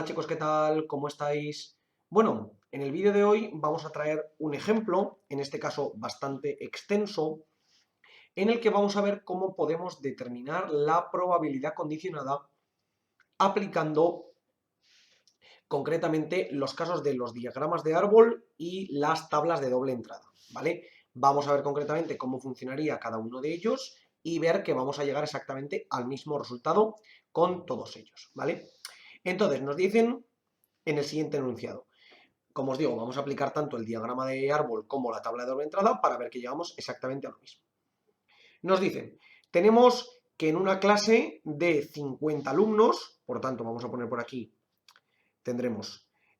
Hola chicos, ¿qué tal? ¿Cómo estáis? Bueno, en el vídeo de hoy vamos a traer un ejemplo, en este caso bastante extenso, en el que vamos a ver cómo podemos determinar la probabilidad condicionada aplicando concretamente los casos de los diagramas de árbol y las tablas de doble entrada, ¿vale? Vamos a ver concretamente cómo funcionaría cada uno de ellos y ver que vamos a llegar exactamente al mismo resultado con todos ellos, ¿vale? Entonces nos dicen en el siguiente enunciado. Como os digo, vamos a aplicar tanto el diagrama de árbol como la tabla de doble entrada para ver que llegamos exactamente a lo mismo. Nos dicen, tenemos que en una clase de 50 alumnos, por tanto vamos a poner por aquí,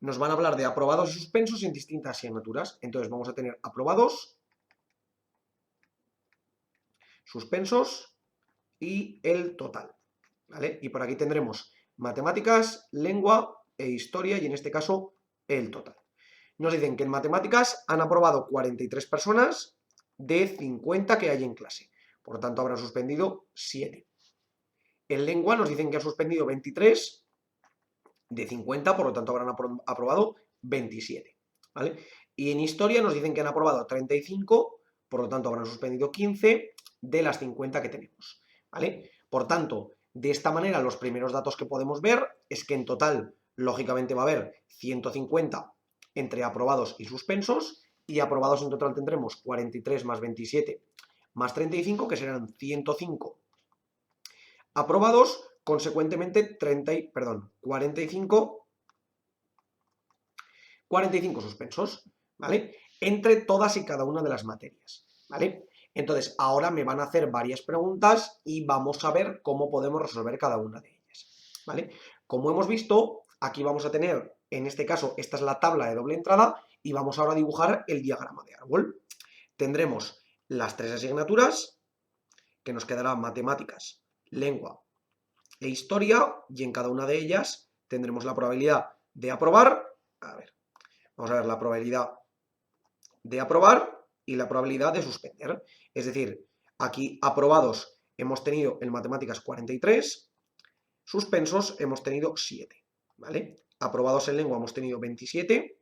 nos van a hablar de aprobados y suspensos en distintas asignaturas. Entonces vamos a tener aprobados, suspensos y el total, ¿vale? Y por aquí tendremos matemáticas, lengua e historia y en este caso el total. Nos dicen que en matemáticas han aprobado 43 personas de 50 que hay en clase. Por lo tanto, habrán suspendido 7. En lengua nos dicen que han suspendido 23 de 50, por lo tanto, habrán aprobado 27. ¿Vale? Y en historia nos dicen que han aprobado 35, por lo tanto, habrán suspendido 15 de las 50 que tenemos. ¿Vale? Por tanto, de esta manera, los primeros datos que podemos ver es que en total, lógicamente, va a haber 150 entre aprobados y suspensos, y aprobados en total tendremos 43 más 27 más 35, que serán 105 aprobados, consecuentemente 45 suspensos, ¿vale? Entre todas y cada una de las materias, ¿vale? Entonces, ahora me van a hacer varias preguntas y vamos a ver cómo podemos resolver cada una de ellas, ¿vale? Como hemos visto, aquí vamos a tener, en este caso, esta es la tabla de doble entrada y vamos ahora a dibujar el diagrama de árbol. Tendremos las tres asignaturas, que nos quedarán matemáticas, lengua e historia, y en cada una de ellas tendremos la probabilidad de aprobar, vamos a ver la probabilidad de aprobar y la probabilidad de suspender. Es decir, aquí aprobados hemos tenido en matemáticas 43, suspensos hemos tenido 7, ¿vale? Aprobados en lengua hemos tenido 27,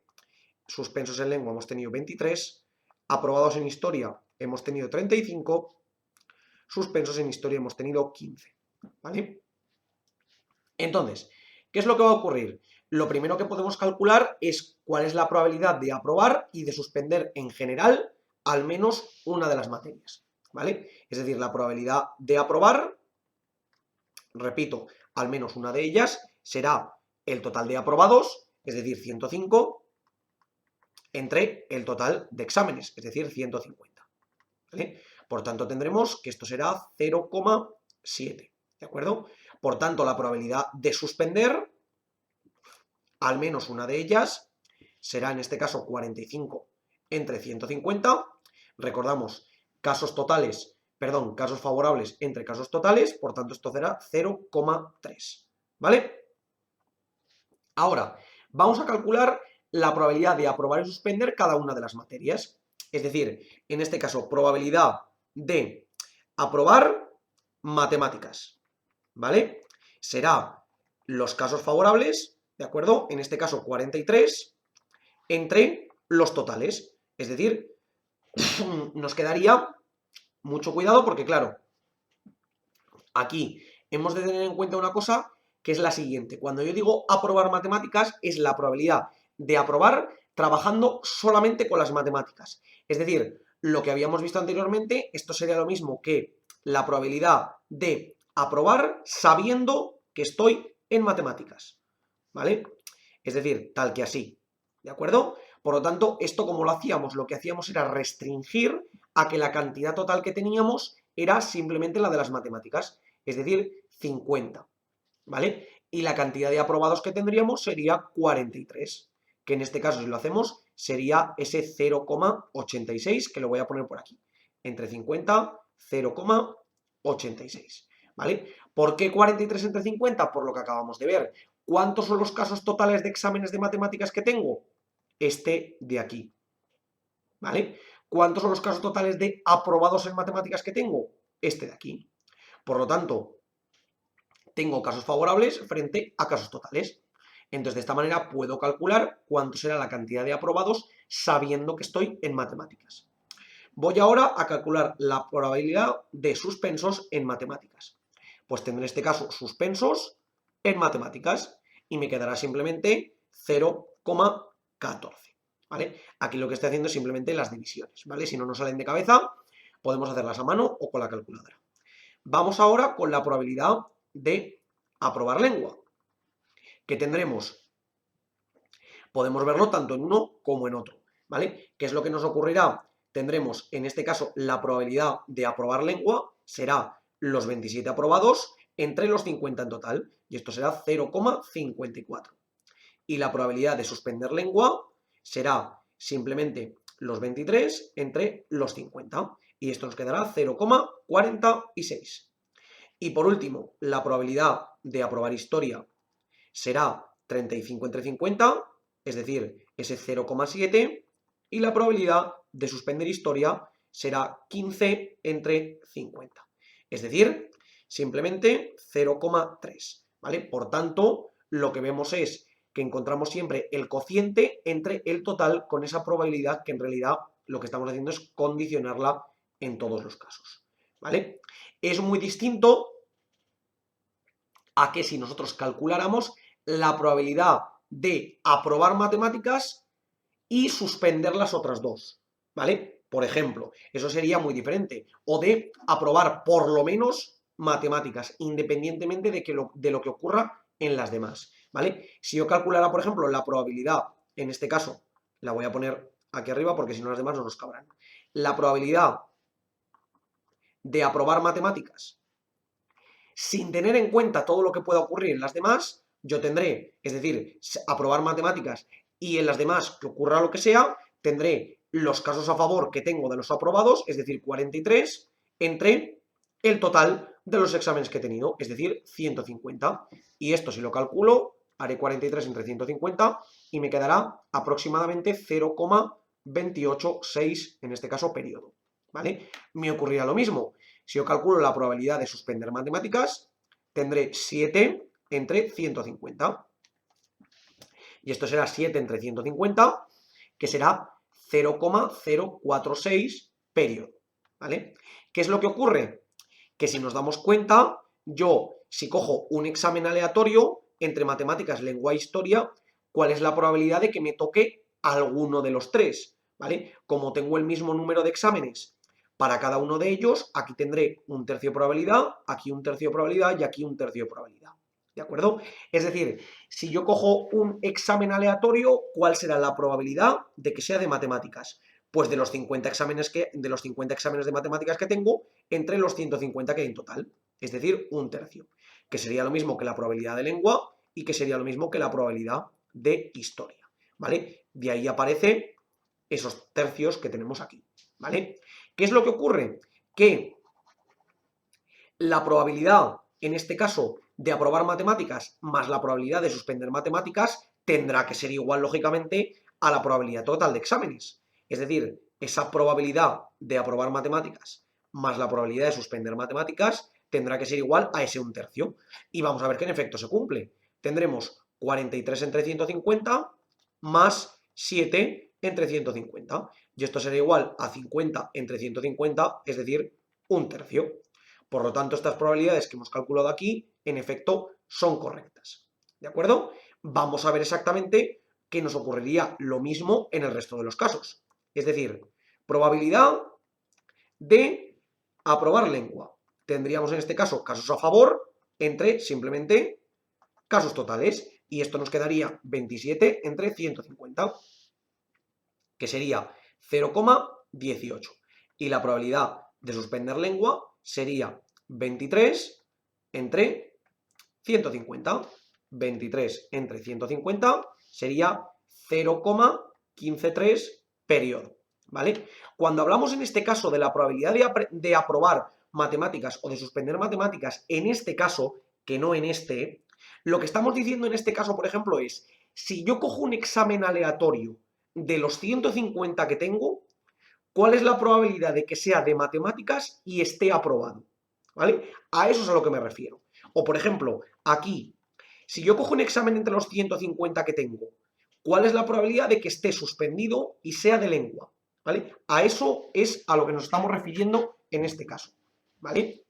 suspensos en lengua hemos tenido 23, aprobados en historia hemos tenido 35, suspensos en historia hemos tenido 15, ¿vale? Entonces, ¿qué es lo que va a ocurrir? Lo primero que podemos calcular es cuál es la probabilidad de aprobar y de suspender en general al menos una de las materias, ¿vale? Es decir, la probabilidad de aprobar, repito, al menos una de ellas será el total de aprobados, es decir, 105, entre el total de exámenes, es decir, 150, ¿vale? Por tanto, tendremos que esto será 0,7, ¿de acuerdo? Por tanto, la probabilidad de suspender, al menos una de ellas, será en este caso 45 entre 150. Recordamos, casos favorables entre casos totales, por tanto esto será 0,3, ¿vale? Ahora, vamos a calcular la probabilidad de aprobar y suspender cada una de las materias. Es decir, en este caso, probabilidad de aprobar matemáticas, ¿vale? Será los casos favorables, ¿de acuerdo? En este caso 43 entre los totales. Es decir, nos quedaría mucho cuidado porque, claro, aquí hemos de tener en cuenta una cosa que es la siguiente. Cuando yo digo aprobar matemáticas, es la probabilidad de aprobar trabajando solamente con las matemáticas. Es decir, lo que habíamos visto anteriormente, esto sería lo mismo que la probabilidad de aprobar sabiendo que estoy en matemáticas, ¿vale? Es decir, tal que así, ¿de acuerdo? Por lo tanto, esto como lo hacíamos, lo que hacíamos era restringir a que la cantidad total que teníamos era simplemente la de las matemáticas, es decir, 50, ¿vale? Y la cantidad de aprobados que tendríamos sería 43, que en este caso si lo hacemos sería ese 0,86, que lo voy a poner por aquí, entre 50, 0,86, ¿vale? ¿Por qué 43 entre 50? Por lo que acabamos de ver. ¿Cuántos son los casos totales de exámenes de matemáticas que tengo? Este de aquí, ¿vale? ¿Cuántos son los casos totales de aprobados en matemáticas que tengo? Este de aquí. Por lo tanto, tengo casos favorables frente a casos totales. Entonces, de esta manera puedo calcular cuánto será la cantidad de aprobados sabiendo que estoy en matemáticas. Voy ahora a calcular la probabilidad de suspensos en matemáticas. Pues tendré en este caso suspensos en matemáticas y me quedará simplemente 0,14. ¿Vale? Aquí lo que estoy haciendo es simplemente las divisiones, ¿vale? Si no nos salen de cabeza, podemos hacerlas a mano o con la calculadora. Vamos ahora con la probabilidad de aprobar lengua, que tendremos, podemos verlo tanto en uno como en otro, ¿vale? ¿Qué es lo que nos ocurrirá? Tendremos, en este caso, la probabilidad de aprobar lengua será los 27 aprobados entre los 50 en total, y esto será 0,54. Y la probabilidad de suspender lengua será simplemente los 23 entre los 50, y esto nos quedará 0,46. Y por último, la probabilidad de aprobar historia será 35 entre 50, es decir, ese 0,7, y la probabilidad de suspender historia será 15 entre 50, es decir, simplemente 0,3, ¿vale? Por tanto, lo que vemos es que encontramos siempre el cociente entre el total con esa probabilidad que en realidad lo que estamos haciendo es condicionarla en todos los casos, ¿vale? Es muy distinto a que si nosotros calculáramos la probabilidad de aprobar matemáticas y suspender las otras dos, ¿vale? Por ejemplo, eso sería muy diferente. O de aprobar por lo menos matemáticas, independientemente de lo que ocurra en las demás, ¿vale? Si yo calculara, por ejemplo, la probabilidad, en este caso, la voy a poner aquí arriba porque si no las demás no nos cabrán. La probabilidad de aprobar matemáticas sin tener en cuenta todo lo que pueda ocurrir en las demás, yo tendré, es decir, aprobar matemáticas y en las demás que ocurra lo que sea, tendré los casos a favor que tengo de los aprobados, es decir, 43, entre el total de los exámenes que he tenido, es decir, 150. Y esto si lo calculo, haré 43 entre 150 y me quedará aproximadamente 0,286, en este caso, periodo, ¿vale? Me ocurrirá lo mismo. Si yo calculo la probabilidad de suspender matemáticas, tendré 7 entre 150. Y esto será 7 entre 150, que será 0,046 periodo, ¿vale? ¿Qué es lo que ocurre? Que si nos damos cuenta, yo, si cojo un examen aleatorio entre matemáticas, lengua e historia, ¿cuál es la probabilidad de que me toque alguno de los tres? ¿Vale? Como tengo el mismo número de exámenes para cada uno de ellos, aquí tendré un tercio de probabilidad, aquí un tercio de probabilidad y aquí un tercio de probabilidad. ¿De acuerdo? Es decir, si yo cojo un examen aleatorio, ¿cuál será la probabilidad de que sea de matemáticas? Pues de los 50 exámenes de matemáticas que tengo, entre los 150 que hay en total. Es decir, un tercio. Que sería lo mismo que la probabilidad de lengua y que sería lo mismo que la probabilidad de historia. ¿Vale? De ahí aparecen esos tercios que tenemos aquí. ¿Vale? ¿Qué es lo que ocurre? Que la probabilidad, en este caso, de aprobar matemáticas más la probabilidad de suspender matemáticas tendrá que ser igual, lógicamente, a la probabilidad total de exámenes. Es decir, esa probabilidad de aprobar matemáticas más la probabilidad de suspender matemáticas tendrá que ser igual a ese un tercio. Y vamos a ver que en efecto se cumple. Tendremos 43 entre 150 más 7 entre 150. Y esto será igual a 50 entre 150, es decir, un tercio. Por lo tanto, estas probabilidades que hemos calculado aquí, en efecto, son correctas. ¿De acuerdo? Vamos a ver exactamente que nos ocurriría lo mismo en el resto de los casos. Es decir, probabilidad de aprobar lengua. Tendríamos en este caso casos a favor entre simplemente casos totales. Y esto nos quedaría 27 entre 150, que sería 0,18. Y la probabilidad de suspender lengua sería 23 entre 150. 23 entre 150 sería 0,153 periodo, ¿vale? Cuando hablamos en este caso de la probabilidad de aprobar matemáticas o de suspender matemáticas, en este caso, que no en este, lo que estamos diciendo en este caso, por ejemplo, es, si yo cojo un examen aleatorio de los 150 que tengo, ¿cuál es la probabilidad de que sea de matemáticas y esté aprobado? ¿Vale? A eso es a lo que me refiero. O, por ejemplo, aquí, Si yo cojo un examen entre los 150 que tengo, ¿cuál es la probabilidad de que esté suspendido y sea de lengua? ¿Vale? A eso es a lo que nos estamos refiriendo en este caso, ¿vale?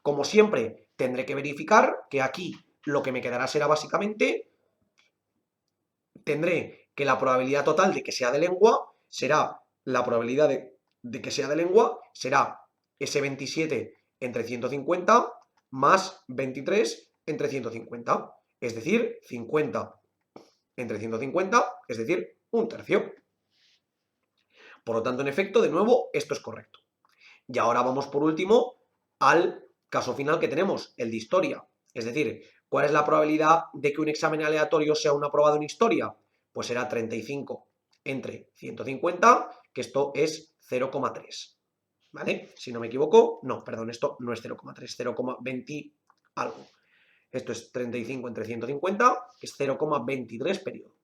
Como siempre, tendré que verificar que aquí lo que me quedará será básicamente, tendré que la probabilidad total de que sea de lengua será, la probabilidad de que sea de lengua será ese 27 entre 150 más 23 entre 150, es decir, 50 entre 150, es decir, un tercio. Por lo tanto, en efecto, de nuevo, esto es correcto. Y ahora vamos por último al caso final que tenemos, el de historia. Es decir, ¿cuál es la probabilidad de que un examen aleatorio sea un aprobado en historia? Pues será 35 entre 150, que esto es 0,3. ¿Vale? Si no me equivoco, no, perdón, esto no es 0,3, 0,20 algo. Esto es 35 entre 150, que es 0,23 periodo.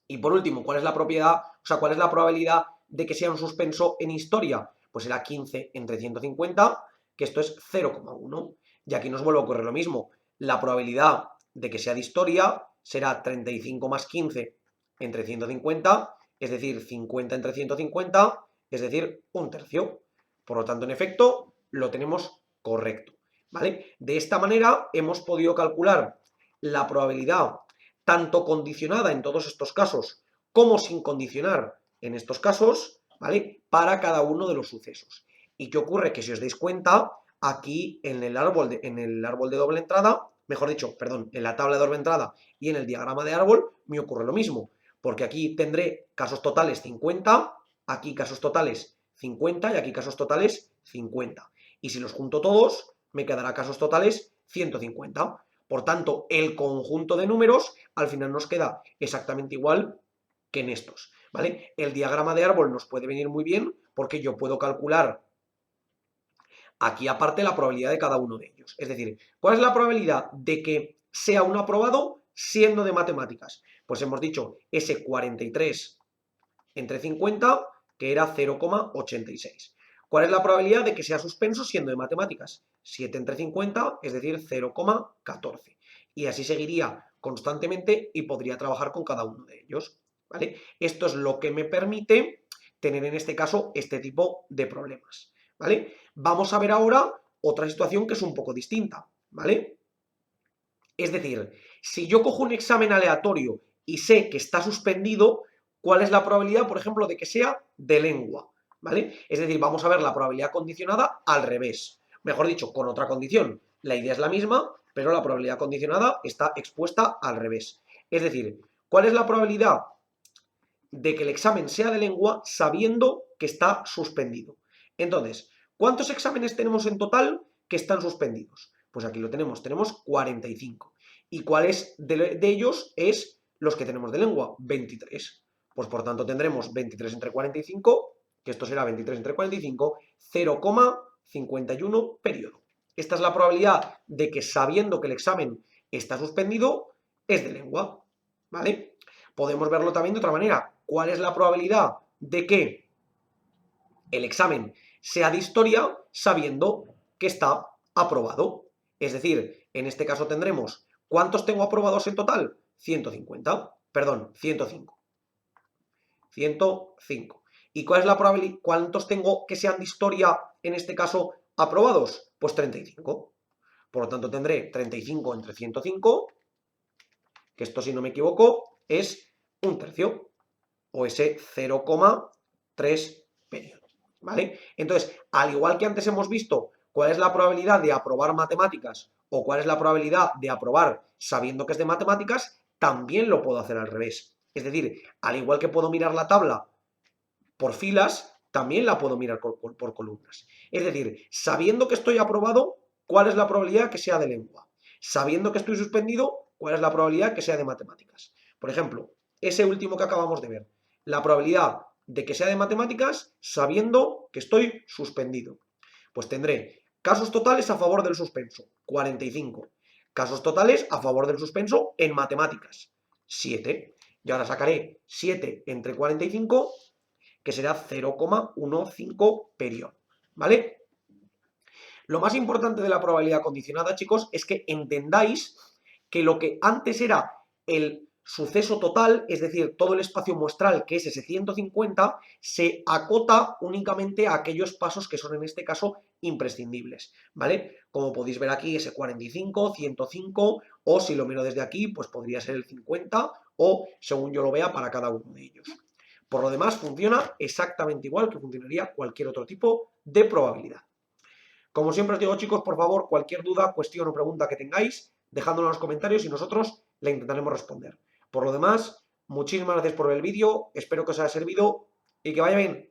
Y por último, ¿cuál es la cuál es la probabilidad de que sea un suspenso en historia? Pues será 15 entre 150, que esto es 0,1. Y aquí nos vuelve a ocurrir lo mismo. La probabilidad de que sea de historia será 35 más 15 entre 150, es decir, 50 entre 150, es decir, un tercio. Por lo tanto, en efecto, lo tenemos correcto, ¿vale? De esta manera hemos podido calcular la probabilidad tanto condicionada en todos estos casos como sin condicionar en estos casos, ¿vale? Para cada uno de los sucesos. ¿Y qué ocurre? Que si os dais cuenta, aquí en el árbol de doble entrada, mejor dicho, perdón, en la tabla de doble entrada y en el diagrama de árbol, me ocurre lo mismo, porque aquí tendré casos totales 50, aquí casos totales 50 y aquí casos totales 50. Y si los junto todos, me quedará casos totales 150. Por tanto, el conjunto de números al final nos queda exactamente igual que en estos, ¿vale? El diagrama de árbol nos puede venir muy bien porque yo puedo calcular aquí aparte la probabilidad de cada uno de ellos. Es decir, ¿cuál es la probabilidad de que sea un aprobado siendo de matemáticas? Pues hemos dicho ese 43 entre 50, que era 0,86. ¿Cuál es la probabilidad de que sea suspenso siendo de matemáticas? 7 entre 50, es decir, 0,14. Y así seguiría constantemente y podría trabajar con cada uno de ellos, ¿vale? Esto es lo que me permite tener en este caso este tipo de problemas, ¿vale? Vamos a ver ahora otra situación que es un poco distinta, ¿vale? Es decir, si yo cojo un examen aleatorio y sé que está suspendido, ¿cuál es la probabilidad, por ejemplo, de que sea de lengua? ¿Vale? Es decir, vamos a ver la probabilidad condicionada al revés. Mejor dicho, con otra condición. La idea es la misma, pero la probabilidad condicionada está expuesta al revés. Es decir, ¿cuál es la probabilidad de que el examen sea de lengua sabiendo que está suspendido? Entonces, ¿cuántos exámenes tenemos en total que están suspendidos? Pues aquí lo tenemos 45. ¿Y cuáles de ellos es los que tenemos de lengua? 23. Pues por tanto tendremos 23 entre 45, que esto será 23 entre 45, 0,51 periodo. Esta es la probabilidad de que sabiendo que el examen está suspendido, es de lengua, ¿vale? Podemos verlo también de otra manera. ¿Cuál es la probabilidad de que el examen sea de historia sabiendo que está aprobado? Es decir, en este caso tendremos, ¿cuántos tengo aprobados en total? 150, perdón, 105. 105. ¿Y cuál es la probabilidad? ¿Cuántos tengo que sean de historia en este caso aprobados? Pues 35. Por lo tanto tendré 35 entre 105, que esto si no me equivoco es un tercio, o ese 0,3 periodo, ¿vale? Entonces, al igual que antes hemos visto cuál es la probabilidad de aprobar matemáticas o cuál es la probabilidad de aprobar sabiendo que es de matemáticas, también lo puedo hacer al revés. Es decir, al igual que puedo mirar la tabla por filas, también la puedo mirar por columnas. Es decir, sabiendo que estoy aprobado, ¿cuál es la probabilidad que sea de lengua? Sabiendo que estoy suspendido, ¿cuál es la probabilidad que sea de matemáticas? Por ejemplo, ese último que acabamos de ver, la probabilidad de que sea de matemáticas sabiendo que estoy suspendido. Pues tendré casos totales a favor del suspenso, 45. Casos totales a favor del suspenso en matemáticas, 7. Y ahora sacaré 7 entre 45, que será 0,15 periodo, ¿vale? Lo más importante de la probabilidad condicionada, chicos, es que entendáis que lo que antes era el suceso total, es decir, todo el espacio muestral, que es ese 150, se acota únicamente a aquellos pasos que son en este caso imprescindibles, ¿vale? Como podéis ver aquí, ese 45, 105, o si lo miro desde aquí, pues podría ser el 50, o según yo lo vea para cada uno de ellos. Por lo demás, funciona exactamente igual que funcionaría cualquier otro tipo de probabilidad. Como siempre os digo, chicos, por favor, cualquier duda, cuestión o pregunta que tengáis, dejadlo en los comentarios y nosotros la intentaremos responder. Por lo demás, muchísimas gracias por ver el vídeo, espero que os haya servido y que vaya bien.